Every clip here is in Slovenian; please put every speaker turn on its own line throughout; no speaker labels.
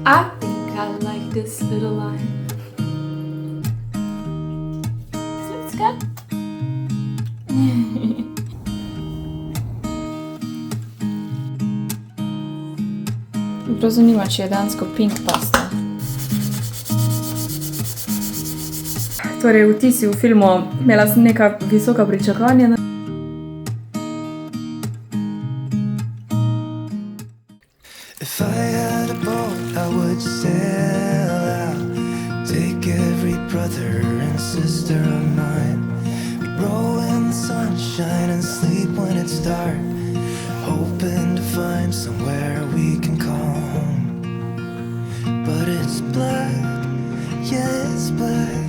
I think I like this little line. Looks good. Prav zanima, če je dejansko pink pasta. Torej, vtisi v filmu, imela sem neka visoka pričakovanja.
If I had a boat, I would sail out, take every brother and sister of mine. We'd roll in the sunshine and sleep when it's dark, hoping to find somewhere we can call home. But it's black, yeah, it's black.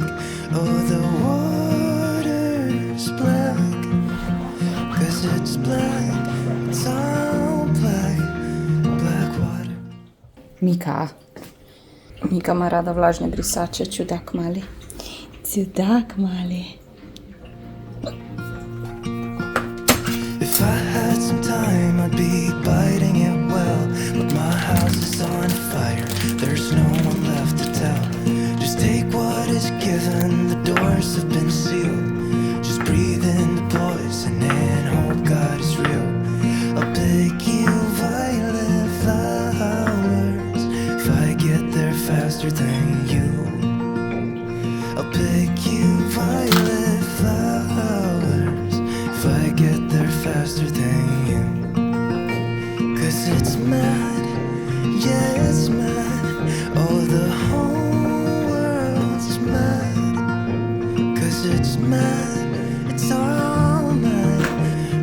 Oh, the water's black, 'cause it's black, it's all black, black water.
Mika ima rada vlažne brisače, čudak mali. Čudak mali.
If I had some time, I'd be biting it well. But my house is on fire, there's no one left to tell. Just take what is given, the doors have been sealed. Just breathe in the poison and hope God is real. I'll pick you violet flowers if I get there faster than you. I'll pick you violet flowers if I get there faster than you. 'Cause it's mad, yeah, it's mad. Oh, the whole world's mad. 'Cause it's mad, it's all mad.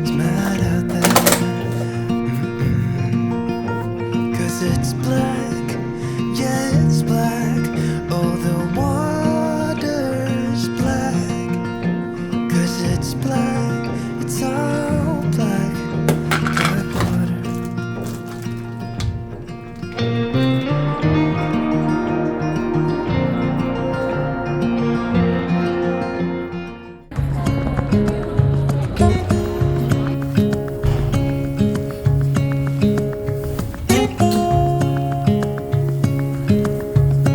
It's mad out there. 'Cause it's black, yeah, it's black. Oh, the water's black. 'Cause it's black, it's all black, black water.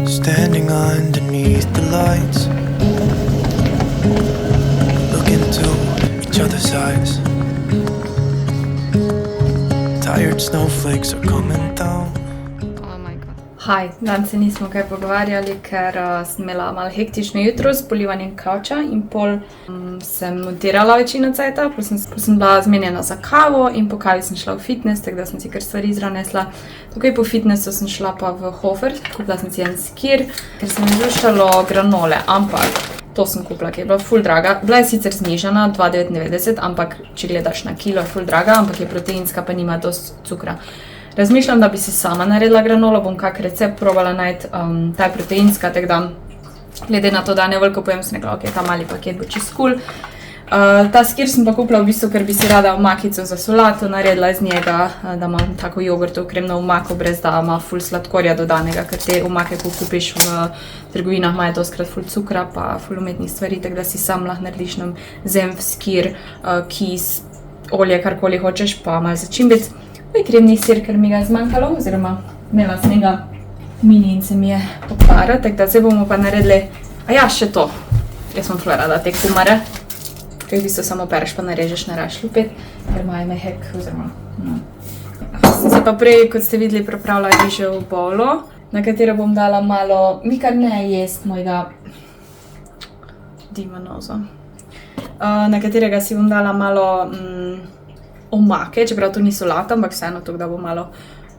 Standing underneath the lights, look into each other's eyes. Tired snowflakes are coming down.
Haj, danes se nismo kaj pogovarjali, ker sem imela malo hektično jutro s polivanjem kavča in pol sem montirala večino cajta, pol sem bila zmenjena za kavo in po kavi sem šla v fitness, tako da sem si kar stvari izranesla. Tukaj po fitnessu sem šla pa v Hofer, kupila sem si en skir, ker sem izluštalo granole, ampak to sem kupila, ki je bila ful draga. Bila je sicer znižana, 2,99, ampak če gledaš na kilo je ful draga, ampak je proteinska pa nima dosti cukra. Razmišljam, da bi si sama naredila granolo, bom kak recept probala najti, ta je proteinska, tako da glede na to, da ne veliko pojem, sem rekla, ok, ta mali paket bo čist cool. Ta skir sem pa kupila v bistvu, ker bi si rada omakico za solato naredila iz njega, da imam tako jogurtov kremno omako, brez da ima ful sladkorja dodanega, ker te omake, ko kupiš v trgovinah, imajo doskrat ful cukra pa ful umetnih stvari, tako da si sam lahko narediš nam zenf, skir, kis, olje, karkoli hočeš, pa malo začimbic. To je kremni sir, ker mi ga je zmanjkalo, oziroma imela sem ga mini in se mi je pokvaril, tako da zdaj bomo pa naredili, še to. Jaz sem ful rada te kumare, ker v bistvu samo pereš pa narežeš, ne raš lupit, ker imajo mehek, oziroma, Sem se pa prej, kot ste videli, pripravila rižev bolo, na katero bom dala malo, Mika ne jest mojega dimanoza, na katerega si bom dala malo omake, čeprav to ni solata, ampak vseeno to, da bo malo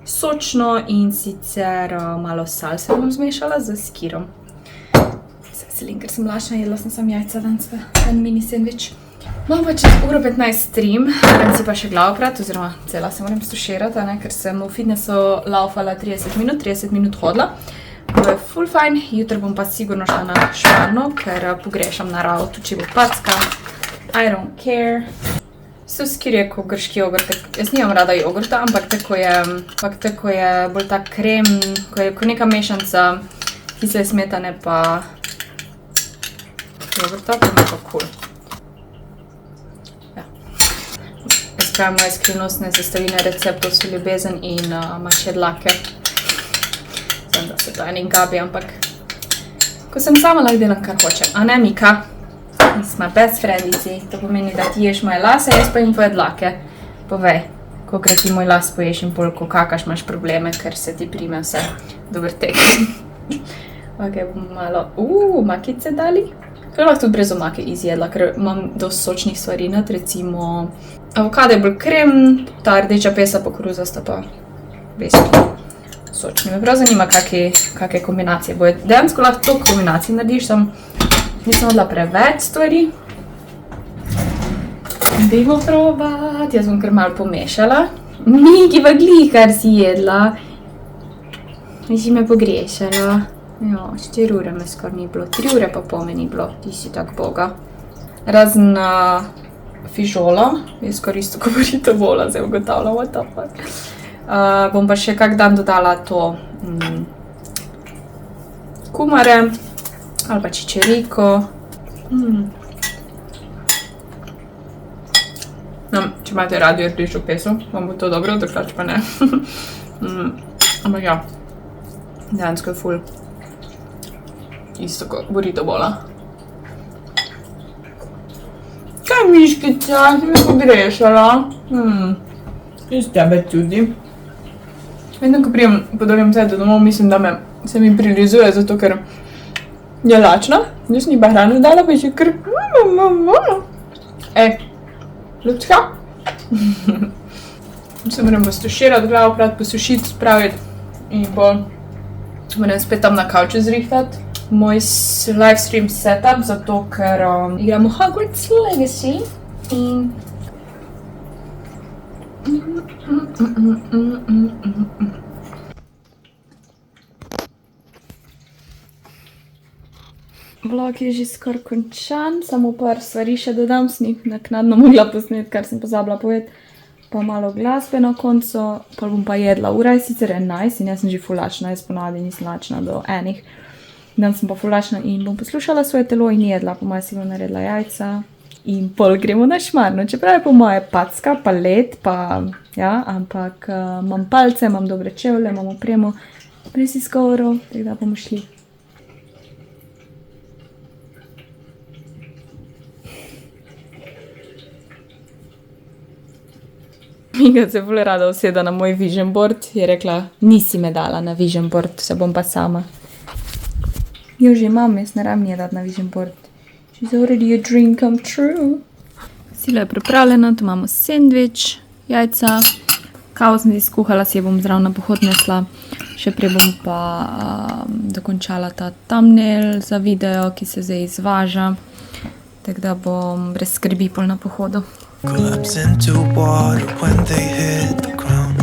sočno in sicer malo salse bom zmešala z skirom. Se veselim, ker sem lačna, jedla sem sam jajca danes v en mini sandvič. Imam pa čez uro 15 stream, moram si pa še glavo prati, oziroma cela se moram stuširati, ker sem v fitnessu laufala 30 minut hodila. To je ful fajn, jutro bom pa sigurno šla na šparno, ker pogrešam naravo, tu če bo packa. I don't care. Skir je kot grški jogurt, jaz nimam rada jogurta, ampak tako je bolj tak krem, ko je neka mešanca kisle smetane pa jogurta, pa je pa cool. Ja. Razpravljam moje skrivnostne sestavine receptov so ljubezen in mašje dlake. Sem da so to eni Gabi, ampak ko sem sama lahko delam, kar hočem. A ne, Mika? Mi smo best friendici, to pomeni, da ti ješ moje lase, jaz pa jim tvoje dlake. Povej, kolikrat ti moj las poješ in pol, ko kakaš imaš probleme, ker se ti prime vse. Dober tek. Ok, bomo malo, makice dali. To lahko tudi brez omake izjedla, ker imam dosti sočnih stvari nad, recimo avokado je bolj krem, ta rdeča pesa pa koruzasta pa basic sočni. Me prav zanima, kakve kombinacije boje. Dejansko lahko to kombinacij narediš, sam nisem odla preveč stvari. Dajmo probat, jaz bom kar malo pomešala. Miki pa glih, kar si jedla. Si me pogrešala. Jo, 4 ure me skor ni bilo, 3 ure pa pol me ni bilo, ti si tak boga. Razen fižola, je skor isto ko burrito bola, zdaj ugotavljam, what the fuck. Bom pa še kak dan dodala to kumare ali pa čičeriko. No, če imate radi rdečo peso, vam bo to dobro, drugače pa ne. Ampak ja, dejansko je ful. Isto kot burrito bola. Kaj miškica, si me pogrešala? Iz tebe tudi. Vedno, ko prijem po dolgem cajtu domov, mislim, da se mi prilizuje, zato ker je lačna. Jaz ni pa hrano dala, pa je še kar... Ljubčka? Se moram postuširati, glavo prati, posušiti, spraviti in bolj moram spet tam na kavču zrihtati. Moj livestream setup, zato ker igramo Hogwarts Legacy in... Vlog je že skoraj končan, samo par stvari še dodam, sem jih naknadno mogla posneti, kar sem pozabila povedati. Pa malo glasbe na koncu, pa bom pa jedla. Ura je sicer 11 in jaz sem že ful lačna, jaz ponavadi nisem lačna do enih. Dan sem pa ful lačna in bom poslušala svoje telo in jedla, po moje si bom naredila jajca in pol gremo na šmarno. Čeprav je po moje packa, pa led, pa ja, ampak imam palce, imam dobre čevlje, imam opremo, brez izgovorov, tako da bomo šli. Mika se ful rada useda na moj vision board, je rekla, nisi me dala na vision board, se bom pa sama. Jo, že imam, jaz ne rabim nje dati na vision board. She's already a dream come true. Sila je pripravljena, tu imamo sendvič, jajca, kavo sem si skuhala, si jo bom zraven na pohod nesla. Še prej bom pa dokončala ta thumbnail za video, ki se zdaj izvaža. Tako da bom brez skrbi pol na pohodu.
Collapse into water when they hit the ground.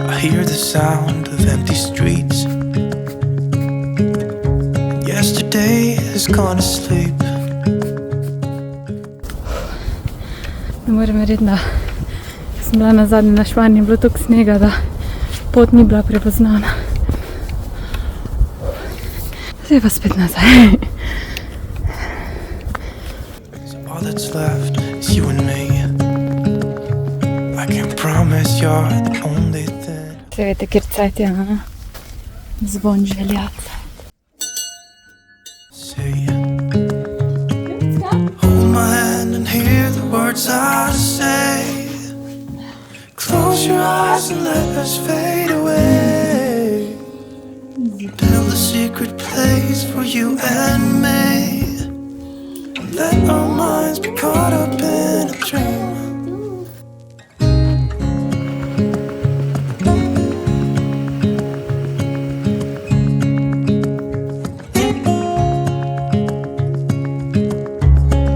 I hear the sound of empty streets. Yesterday has gone to sleep.
Ne morem verjeti, da sem bila nazadnje na Šmarni, je bilo toliko snega, da pot ni bila prepoznana. Zdaj pa spet nazaj.
All that's left is you and me. I can promise you're the only thing.
Se veste, kjer cajt je, zvon željaca.
See, hold my hand and hear the words I say. Close your eyes and let us fade away. Build a secret place for you and me. Let our minds be caught up in a dream.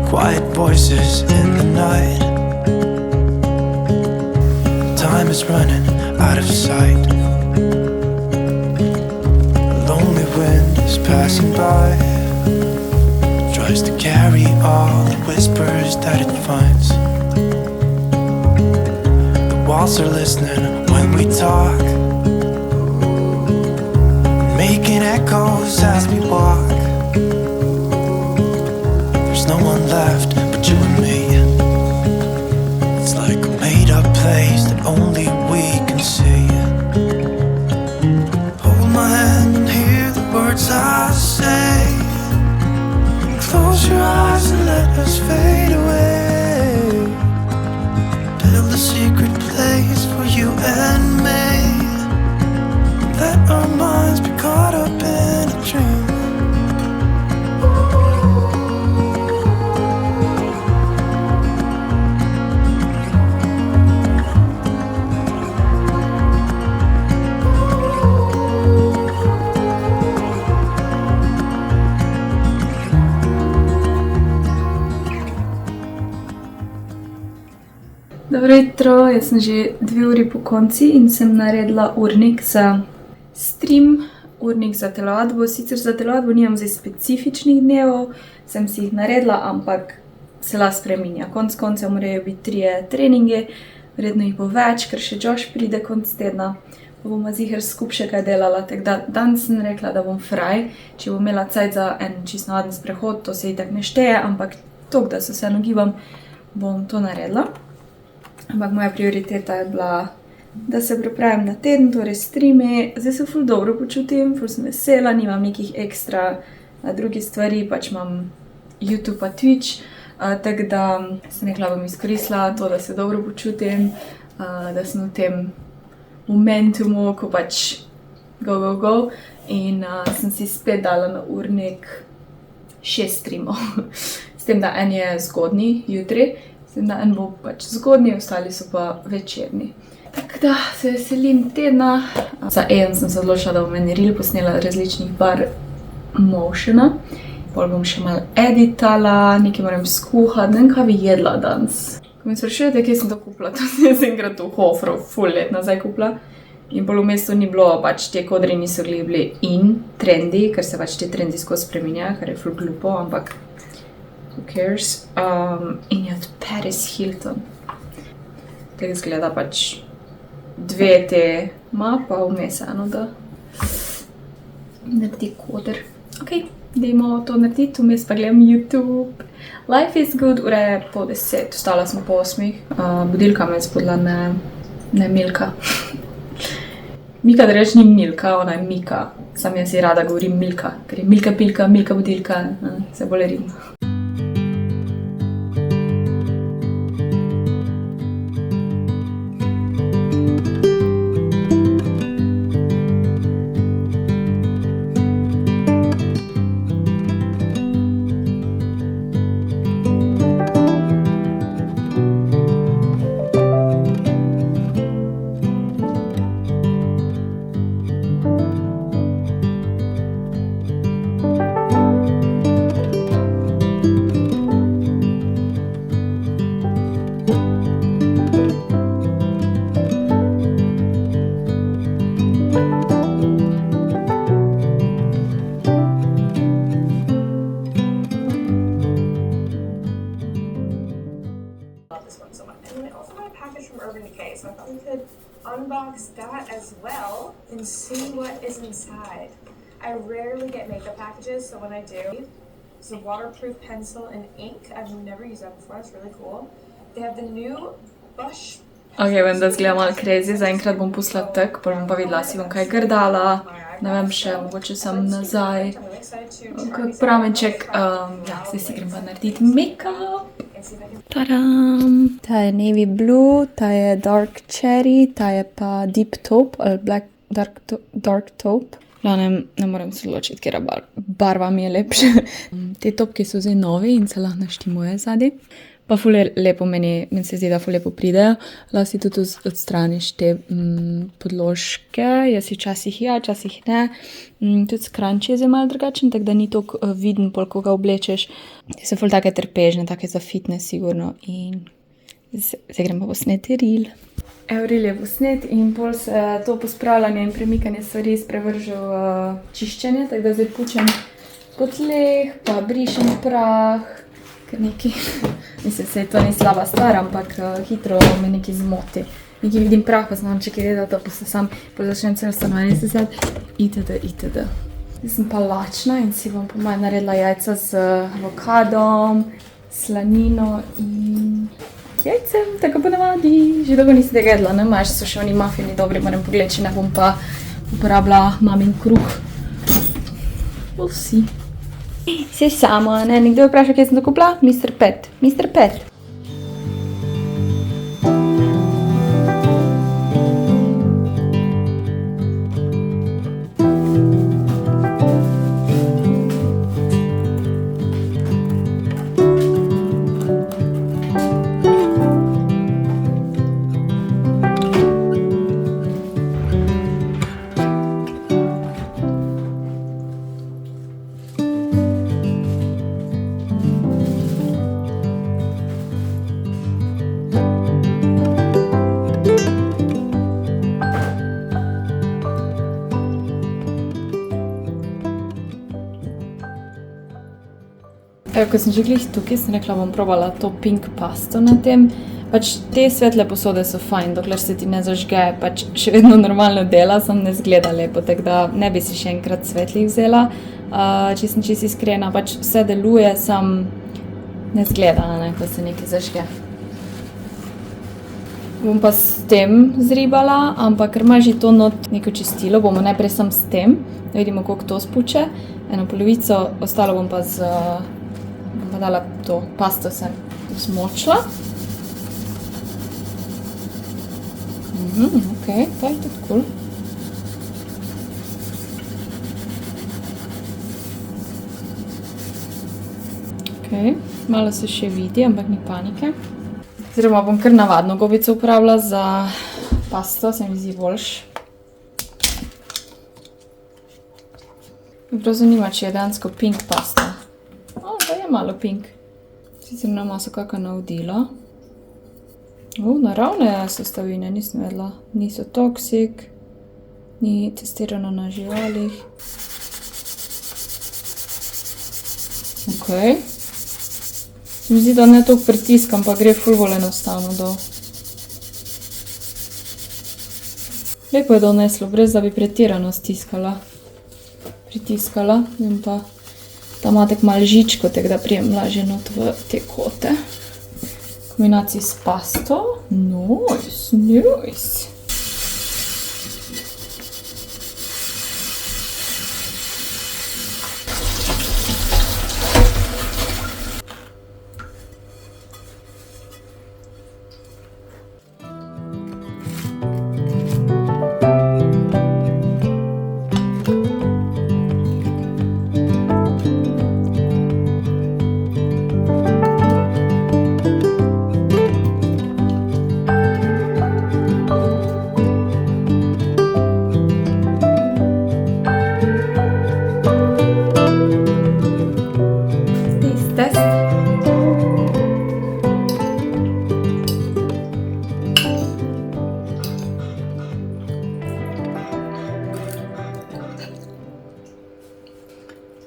Quiet voices in the night. Time is running out of sight. A lonely wind is passing by. Tries to carry all the whispers that it finds. The walls are listening when we talk, making echoes as we walk. There's no one left but you and me. It's like a made up place that only we can see. shadows fade away. Build a secret place for you and me. Let our minds be caught up in a dream.
Dobro jutro, jaz sem že 2 uri po konci in sem naredila urnik za stream, urnik za telovadbo. Sicer za telovadbo nimam zdaj specifičnih dnevov, sem si jih naredila, ampak se lahko spreminja. Konec koncev morajo biti 3 treningi, verjetno jih bo več, ker še Josh pride konec tedna, pa bomo ziher skupaj še kaj delala. Tako da danes sem rekla, da bom fraj, če bom imela cajt za en čisto navaden sprehod, to se itak ne šteje, ampak toliko, da se vseeno gibam, bom to naredila. Ampak moja prioriteta je bila, da se pripravim na teden, torej streami. Zdaj se ful dobro počutim, ful sem vesela, nimam nekih ekstra drugih stvari, pač imam YouTube pa Twitch, tako da sem rekla, bom izkoristila to, da se dobro počutim, da sem v tem momentumu, ko pač go, in sem si spet dala na urnik 6 streamov. S tem, da en je zgodnji, jutri, da en bo pač zgodnji, ostali so pa večerni. Tako da se veselim tedna. Za en sem se odločila, da bom en reel posnela različnih bar motiona. Pol bom še malo editala, nekaj moram skuhati, ne vem, kaj bi jedla danes. Ko me sprašujete, kje sem to kupila, to sem enkrat v Hofru, ful let nazaj kupila. In pol v mestu ni bilo, pač te kodri niso bili in trendi, ker se pač te trendi skozi spreminjajo, kar je ful glupo, ampak who cares? In je od Paris Hilton. Tako izgleda pač 2 te ima, pa vmes eno, da naredi koder. Ok, dajmo to narediti, vmes pa gledam YouTube. Life is good, ura je 9:30, vstala sem po 8. Budilka me je spodla, ne Milka. Mika, da reč ni Milka, ona je Mika. Sam jaz si rada govorim Milka, ker je Milka pilka, Milka budilka, se bolj rimno.
So I thought we could unbox that as well and see what is inside. I rarely get makeup packages, so when I do, it's a waterproof pencil and ink. I've never used that before, it's really cool. They have the new Bush.
Ok, vem, da zgleda malo crazy, zaenkrat bom pustila tak, pa bom pa videla, si bom kaj grdala, ne vem še, mogoče sem nazaj. Kot pramenček, ja, zdaj si grem pa narediti make-up. Tadam! Ta je navy blue, ta je dark cherry, ta je pa deep taupe, ali dark taupe. Ne morem se odločiti, kera barva mi je lepša. Te topke so zdaj novi in se lahko naštimuje zadaj. Pa ful lepo meni se zdi, da ful lepo pridejo. Lahko si tudi odstraniš te podložke. Jaz si včasih ja, včasih ne. Tudi scrunch je zdaj malo drugačen, tako da ni toliko viden, pol ko ga oblečeš. Te so ful take trpežne, take za fitness sigurno. In zdaj grem pa posneti reel. Reel je posnet in pol se to pospravljanje in premikanje stvari sprevrže v čiščenje, tako da zdaj pučem po tleh, pa brišem prah, ker neki, mislim, se to ni slaba stvar, ampak hitro me neki zmoti. Neki vidim prah, pa znam čekaj redati, pa se sam začnem celo stanovanje sesati, itd. Zdaj sem pa lačna in si bom po moje naredila jajca z avokadom, slanino in jajcem, tako po navadi. Že dolgo nisem tega jedla, ne? Maš so še oni mafini dobri, moram pogledati, če ne bom pa uporabila mamin kruh. We'll see. Se samo, ne? Nekdo je vprašal, kje sem to kupila? Mr. Pet. Mr. Pet. Evo, ko sem že glih tukaj, sem rekla, bom probala to pink pasto na tem. Pač te svetle posode so fajn, dokler se ti ne zažge, pač še vedno normalno dela, sem ne zgleda lepo, tako da ne bi si še enkrat svetlih vzela. Če sem čisto iskrena, pač vse deluje, sam ne zgleda, ne, ko se nekaj zažge. Bom pa s tem zribala, ampak ker ima že to not neko čistilo, bomo najprej sam s tem, da vidimo, koliko to spuče. Eno polovico, ostalo bom pa bom pa dala to pasto sem zmočila. Ok, to je tudi cool. Ok, malo se še vidi, ampak ni panike. Oziroma bom kar navadno gobico uporabila za pasto, se mi zdi boljš. Me prav zanima, če je dejansko pink pasta. Pa je malo pink. Sicer nama so kakšno navodilo. Naravne sestavine, nisem vedela. Niso toksik, ni testirano na živalih. Ok. Se mi zdi, da ne toliko pritiskam, pa gre ful bolj enostavno dol. Lepo je doneslo, brez da bi pretirano pritiskala. In pa ta ima tako malo žičko, tako da prijem lažje not v te kote. V kombinaciji s pasto. Nice.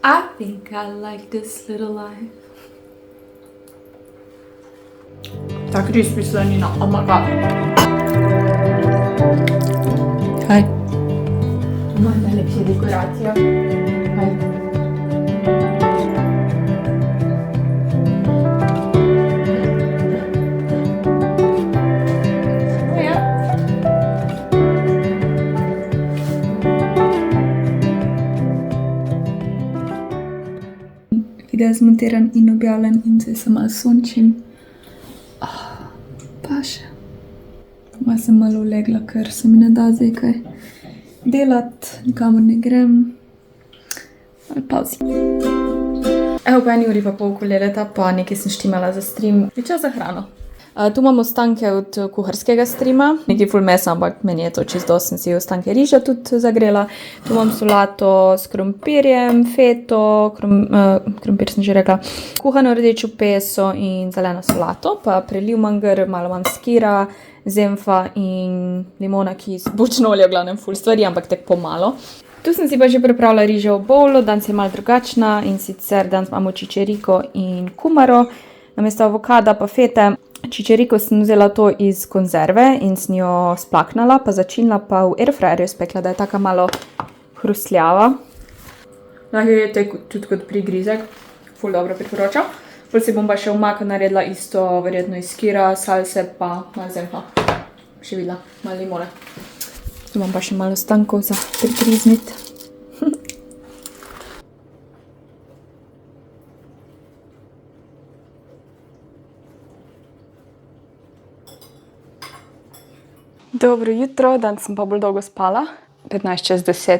I think I like this little life. Ta crispy slanina, oh my god. Kaj? To ima najlepša dekoracija. Kaj? Video je zmontiran in objavljen in zdaj se malo sončim. Pa še. Malo sem malo ulegla, ker se mi ne da zdaj kaj delati, nikamor ne grem. Malo pauzi. Evo po 1 uri pa pol kolereta, pa nekaj sem štimala za stream. Je čas za hrano. Tu imamo ostanke od kuharskega streama. Nekaj ful mesa, ampak meni je to čisto dosti, sem si ostanke riža tudi zagrela. Tu imam solato s krompirjem, feto, krompir sem že rekla, kuhano rdečo peso in zeleno solato, pa preliv mangar, malo imam skira, zenfa in limona, ki z bučno olje, v glavnem ful stvari, ampak tek pomalo. Tu sem si pa že pripravila riža v bowlu, danes je malo drugačna in sicer danes imamo čičeriko in kumaro, namesto avokada pa fete. Čičeriko sem vzela to iz konzerve in sem jo splaknala, pa začinila pa v airfryerju spekla, da je taka malo hrustljava. Lahko je tudi kot prigrizek, ful dobro priporočam. Pol si bom pa še v maku naredila isto, verjetno iz skira, salse pa malo zenfa. Še videla, malo limone. Tu imam pa še malo ostankov za prigrizniti. Dobro jutro, danes sem pa bolj dolgo spala, 15:10,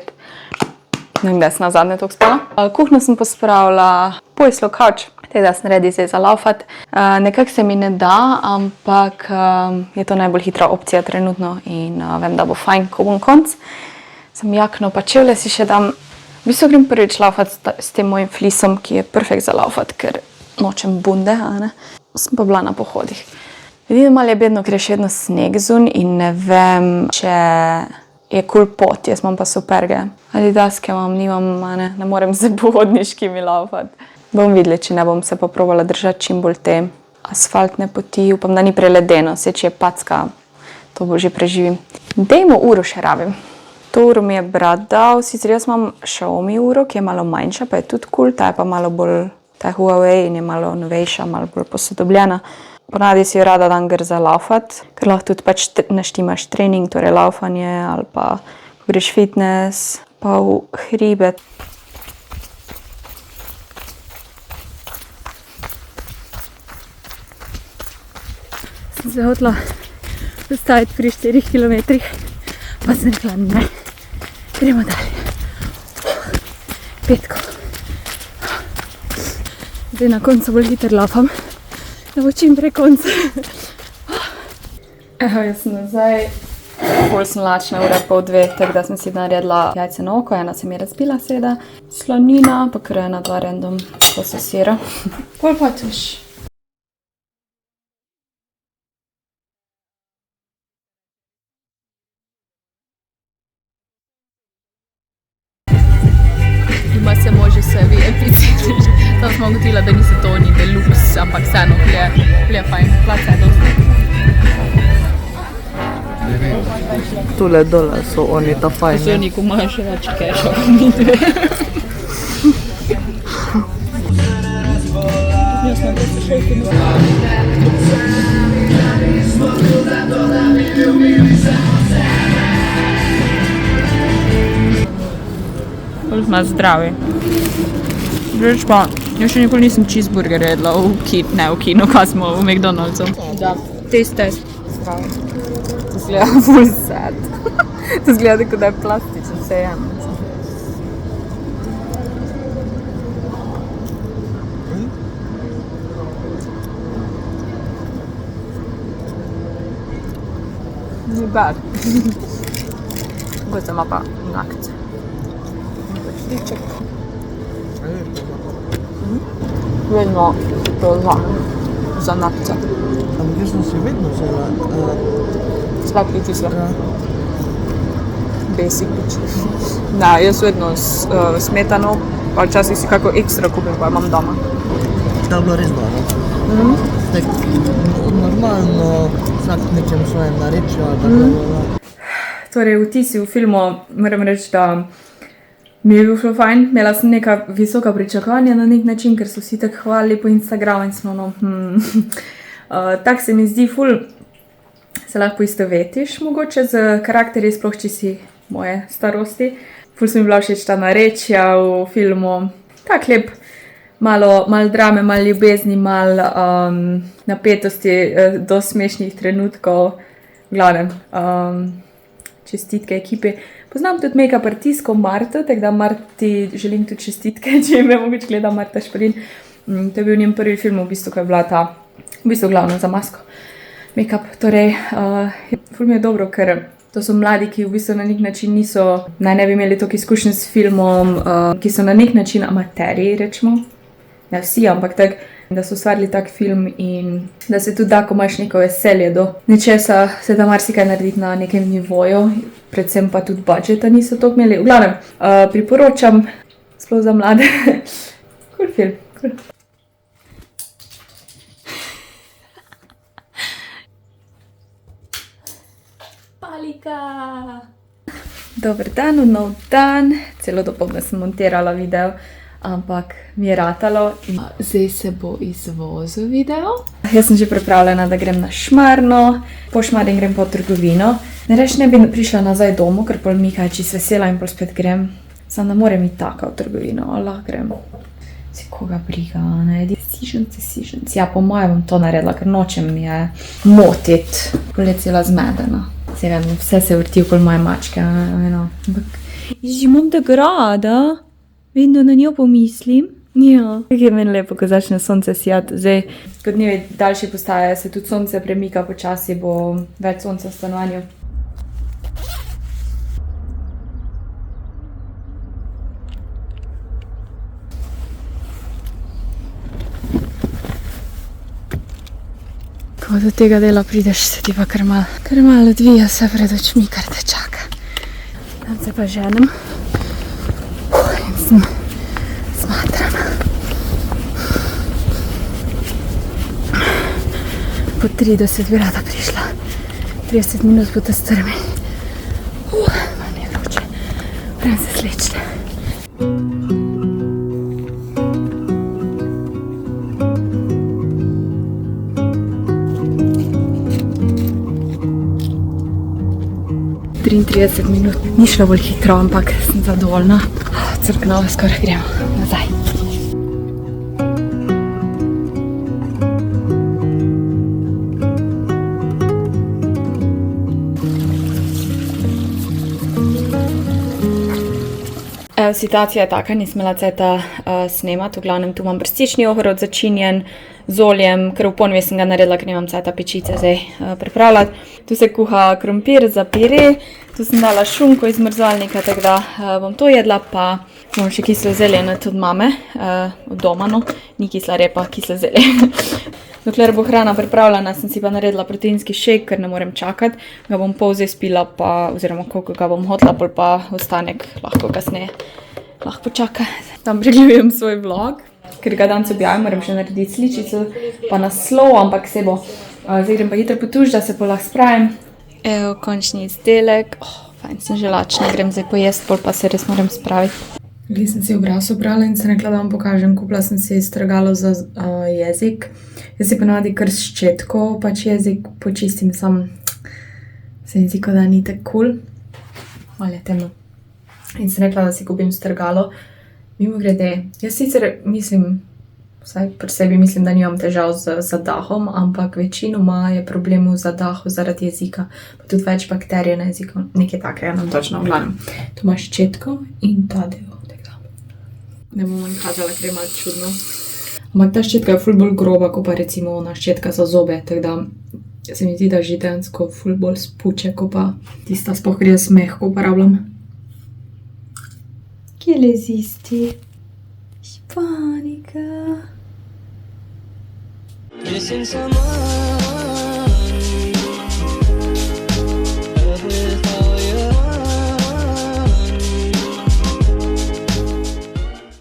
ne vem, da sem nazadnje toliko spala. Kuhno sem pospravila, poslo kavč, da sem redi zdaj za laufat. Nekako se mi ne da, ampak je to najbolj hitra opcija trenutno in vem, da bo fajn, ko bom konc. Sem jakno pa čevlje si še dam. V bistvu grem prvič laufat s tem mojim flisom, ki je perfekt za laufat, ker nočem bunde, a ne. Sem pa bila na pohodih. Vidim, malo je bedno, ker je še vedno sneg zun in ne vem, če je cool pot. Jaz imam pa superge. Ali daske imam, nimam, ne morem z pohodniškimi laufat. Bom videla, če ne bom se pa probala držati čim bolj te asfaltne poti. Upam, da ni preledeno, se če je packa, to bo že preživim. Dajmo uro še rabim. To uro mi je brat dal, sicer jaz imam Xiaomi uro, ki je malo manjša, pa je tudi cool, ta je pa malo bolj, ta je Huawei in je malo novejša, malo bolj posodobljena. Ponavadi si jo rada dan gre za laufat, ker lahko tudi pač naštimaš trening, torej laufanje ali pa greš fitness, pa v hribe. Sem se hotela ustaviti pri 4 kilometrih, pa sem rekla ne, gremo dalje. Petko. Zdaj na koncu bolj hiter laufam. Da bo čim prej konc. Evo, jaz sem nazaj. Bolj sem lačna, ura pol dve, tako da sem si naredila jajce na oko, ena se mi je razbila seveda. Slanina, pa kar ena, dva random kosa sira. Pol pa tuš. Doma se može sebi epicirati. Tam smo ugotovila, da niso to oni deluxe, ampak vseeno, je fajn, placa je dosti.
Tule dole so oni ta fajn.
To so oni, ko imajo še več keša, mi dve. Jaz sem to še bolj smo zdravi. Drugič pa, jaz še nikoli nisem cheeseburger jedla v kinu, kaj smo v McDonald'su. Da, taste. Zdravi. To zgleda ful sad. To zgleda, kot da je plastičen, vse jem. Ni bad. Kot se ima pa nakce. Šliček. Vedno to za nakce.
Ampak jaz sem si vedno vzela
Sladki kislo. Basic pič. Da, jaz vedno smetano, pa včasih si kako ekstra kupim, pa imam doma.
To je bilo res dobro. Tako normalno, vsak nečem svojem narečju ali tako.
Torej, vtisi v filmu, moram reči, da mi je bilo fajn. Imela sem neka visoka pričakovanja na nek način, ker so vsi tako hvalili po Instagramu in smo tak se mi zdi ful, se lahko istovetiš mogoče z karakterji, sploh če si moje starosti. Ful so mi bila všeč ta narečja v filmu. Tak lep, malo drame, malo ljubezni, malo napetosti, do smešnih trenutkov. V glavnem, čestitke ekipi. Poznam tudi make-up artistko Marto, tako da Marti želim tudi čestitke, če me mogoče gleda Marta Šparin. To je bil njen prvi film, v bistvu, ko je bila ta, v bistvu glavno za masko. Make-up, torej, ful mi je dobro, ker to so mladi, ki v bistvu na nek način niso, naj ne bi imeli toliko izkušenj s filmom, ki so na nek način amaterji, rečemo. Ne vsi, ampak tako, da so ustvarili tak film in da se tudi da, ko imaš neko veselje do nečesa, se da marsikaj narediti na nekem nivoju, predvsem pa tudi budžeta niso toliko imeli. V glavnem, priporočam, sploh za mlade. Cool film, cool. Palika! Dober dan, nov dan. Celo dopoldne sem montirala video, ampak mi je ratalo in zdaj se bo izvozil video. Jaz sem že pripravljena, da grem na Šmarno, po Šmarni grem po trgovino. Ne reč, ne bi prišla nazaj domov, ker pol Mika je čisto vesela in pol spet grem. Sam ne morem iti taka v trgovino, lahko grem. Si koga briga, ne, decisions. Ja, po mojem bom to naredila, ker nočem je motit. Pol je cela zmedena. Se vem, vse se vrti okoli moje mačke, eno. Ampak, že imam da grada, vedno na njo pomislim. Ja. Kako je meni lepo, ko začne sonce sijati. Zdaj, kot dnevi daljši postajajo, se tudi sonce premika počasi, bo več sonca v stanovanju. Ko do tega dela prideš, se ti pa kar malo odvija se pred očmi, kar te čaka. Tam se pa ženem. In sem smatrana. Po 30 bi rada prišla. 30 minut po te strmi. Malo je vroče. Moram se sleči. Minut. Ni šlo bolj hitro, ampak sem zadovoljna. Crknala, skoraj gremo nazaj. Situacija je taka, nisem imela cajta snemati, v glavnem tu imam brstični ohrovt začinjen z oljem, ker v ponvi sem ga naredila, ker nimam cajta pečice zdaj pripravljati. Tu se kuha krompir za pire, tu sem dala šunko iz mrzovalnika, tako da bom to jedla, pa imam še kislo zelje od mame, od doma, no, ni kisla repa, kislo zelje. Dokler bo hrana pripravljena, sem si pa naredila proteinski šejk, ker ne morem čakati, ga bom pol zdaj spila, pa, oziroma koliko ga bom hotla, pol pa ostanek lahko kasneje lahko čaka. Tam pregledujem svoj vlog, ker ga danes objavim, moram še narediti sličico, pa naslov, ampak se bo. Zdaj grem pa hitro potuš, da se pa lahko spravim. Evo, končni izdelek. Fajn, sem že lačna, grem zdaj pojest, pol pa se res moram spraviti. Glej, sem si obraz obrala in se rekla, da vam pokažem. Kupila sem si strgalo za jezik. Jaz si ponavadi kar s ščetko, pač jezik počistim, sam se mi zdi, da ni tako cool. Malo je temno. In sem rekla, da si kupim strgalo. Mimogrede, jaz sicer mislim, vsaj pri sebi mislim, da nimam težav z zadahom, ampak večinoma je problem v zadahu zaradi jezika. Pa tudi več bakterije na jeziku, nekaj takega, nam točno oblanem. Tu imaš ščetko in ta del. Ne bom vam kazala, ker je malo čudno. Ampak ta ščetka je ful bolj groba, kot pa recimo ona ščetka za zobe, tako da se mi zdi, da že dejansko ful bolj spuče, kot pa tista sploh, ker jaz mehko uporabljam. Kje lezisti? Španika.
Missing someone